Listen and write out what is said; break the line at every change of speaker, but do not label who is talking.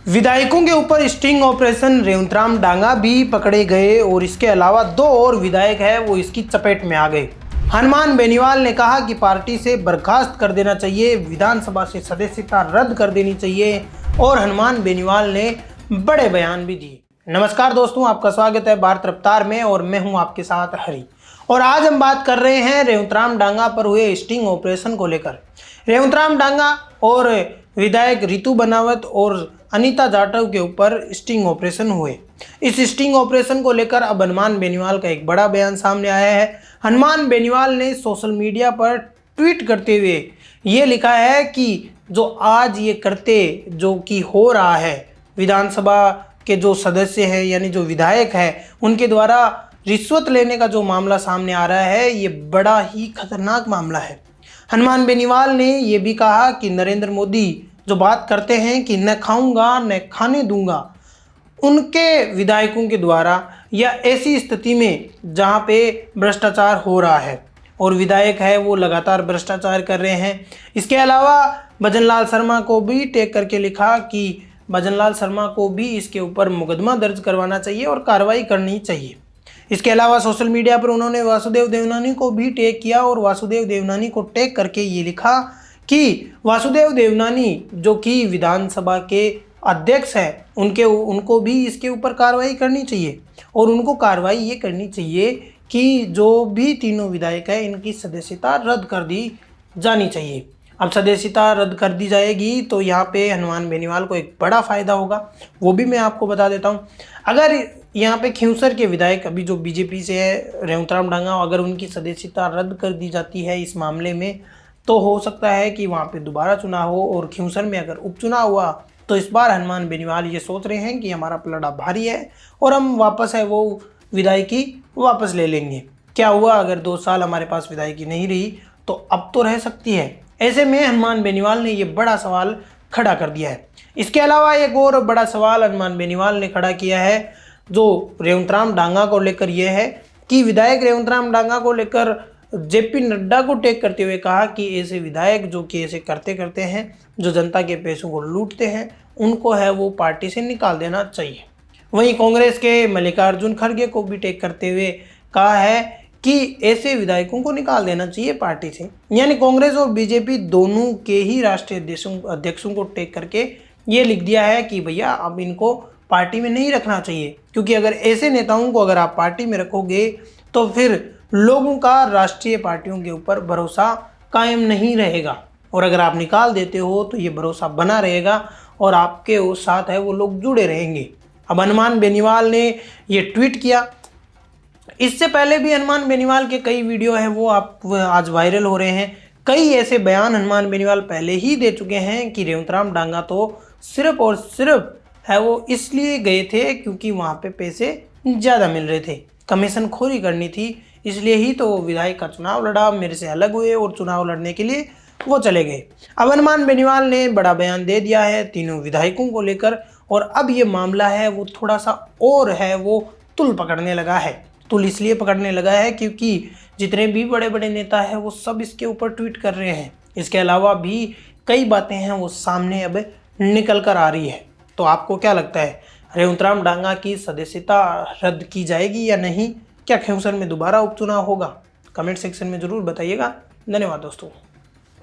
विधायकों के ऊपर स्टिंग ऑपरेशन, रेवंतराम डांगा भी पकड़े गए और इसके अलावा 2 और विधायक है वो इसकी चपेट में आ गए। हनुमान बेनीवाल ने कहा कि पार्टी से बर्खास्त कर देना चाहिए, विधानसभा से सदस्यता रद्द कर देनी चाहिए और हनुमान बेनीवाल ने बड़े बयान भी दिए। नमस्कार दोस्तों, आपका स्वागत है भारत रफ्तार में और मैं हूं आपके साथ हरी। और आज हम बात कर रहे हैं रेवंतराम डांगा पर हुए स्टिंग ऑपरेशन को लेकर। रेवंतराम डांगा और विधायक रितु बनावत और अनीता जाटव के ऊपर स्टिंग ऑपरेशन हुए। इस स्टिंग ऑपरेशन को लेकर अब हनुमान बेनीवाल का एक बड़ा बयान सामने आया है। हनुमान बेनीवाल ने सोशल मीडिया पर ट्वीट करते हुए ये लिखा है कि जो आज ये करते जो कि हो रहा है, विधानसभा के जो सदस्य हैं यानी जो विधायक हैं उनके द्वारा रिश्वत लेने का जो मामला सामने आ रहा है, ये बड़ा ही खतरनाक मामला है। हनुमान बेनीवाल ने ये भी कहा कि नरेंद्र मोदी जो बात करते हैं कि न खाऊंगा न खाने दूंगा, उनके विधायकों के द्वारा या ऐसी स्थिति में जहां पे भ्रष्टाचार हो रहा है और विधायक है वो लगातार भ्रष्टाचार कर रहे हैं। इसके अलावा भजनलाल शर्मा को भी टैग करके लिखा कि भजनलाल शर्मा को भी इसके ऊपर मुकदमा दर्ज करवाना चाहिए और कार्रवाई करनी चाहिए। इसके अलावा सोशल मीडिया पर उन्होंने वासुदेव देवनानी को भी टैग किया और वासुदेव देवनानी को टैग करके ये लिखा कि वासुदेव देवनानी जो कि विधानसभा के अध्यक्ष हैं उनको भी इसके ऊपर कार्रवाई करनी चाहिए और उनको कार्रवाई ये करनी चाहिए कि जो भी तीनों विधायक हैं इनकी सदस्यता रद्द कर दी जानी चाहिए। अब सदस्यता रद्द कर दी जाएगी तो यहाँ पे हनुमान बेनीवाल को एक बड़ा फ़ायदा होगा, वो भी मैं आपको बता देता हूँ। अगर यहाँ पे खिंवसर के विधायक अभी जो बीजेपी से है रेवंतराम डांगा, अगर उनकी सदस्यता रद्द कर दी जाती है इस मामले में, तो हो सकता है कि वहाँ पे दोबारा चुनाव हो और खिंवसर में अगर उपचुनाव हुआ तो इस बार हनुमान बेनीवाल ये सोच रहे हैं कि हमारा पलड़ा भारी है और हम वापस है वो विधायकी वापस ले लेंगे। क्या हुआ अगर 2 साल हमारे पास विधायकी नहीं रही, तो अब तो रह सकती है। ऐसे में हनुमान बेनीवाल ने ये बड़ा सवाल खड़ा कर दिया है। इसके अलावा एक और बड़ा सवाल हनुमान बेनीवाल ने खड़ा किया है जो रेवंतराम डांगा को लेकर यह है कि विधायक रेवंतराम डांगा को लेकर जेपी नड्डा को टैग करते हुए कहा कि ऐसे विधायक जो कि ऐसे करते हैं, जो जनता के पैसों को लूटते हैं, उनको है वो पार्टी से निकाल देना चाहिए। वहीं कांग्रेस के मल्लिकार्जुन खड़गे को भी टैग करते हुए कहा है कि ऐसे विधायकों को निकाल देना चाहिए पार्टी से। यानी कांग्रेस और बीजेपी दोनों के ही राष्ट्रीय अध्यक्षों को टैग करके ये लिख दिया है कि भैया अब इनको पार्टी में नहीं रखना चाहिए, क्योंकि अगर ऐसे नेताओं को अगर आप पार्टी में रखोगे तो फिर लोगों का राष्ट्रीय पार्टियों के ऊपर भरोसा कायम नहीं रहेगा और अगर आप निकाल देते हो तो ये भरोसा बना रहेगा और आपके उस साथ है वो लोग जुड़े रहेंगे। अब हनुमान बेनीवाल ने ये ट्वीट किया। इससे पहले भी हनुमान बेनीवाल के कई वीडियो हैं वो आज वायरल हो रहे हैं। कई ऐसे बयान हनुमान बेनीवाल पहले ही दे चुके हैं कि रेवंतराम डांगा तो सिर्फ और सिर्फ है वो इसलिए गए थे क्योंकि वहाँ पे पैसे ज़्यादा मिल रहे थे, कमीशन खोरी करनी थी, इसलिए ही तो विधायक का चुनाव लड़ा, मेरे से अलग हुए और चुनाव लड़ने के लिए वो चले गए। अब हनुमान बेनीवाल ने बड़ा बयान दे दिया है तीनों विधायकों को लेकर और अब ये मामला है वो थोड़ा सा और है वो तुल पकड़ने लगा है। तुल इसलिए पकड़ने लगा है क्योंकि जितने भी बड़े बड़े नेता हैं वो सब इसके ऊपर ट्वीट कर रहे हैं। इसके अलावा भी कई बातें हैं वो सामने अब निकल कर आ रही है। तो आपको क्या लगता है, रेवंतराम डांगा की सदस्यता रद्द की जाएगी या नहीं? क्या खिंवसर में दोबारा उपचुनाव होगा? कमेंट सेक्शन में ज़रूर बताइएगा। धन्यवाद दोस्तों।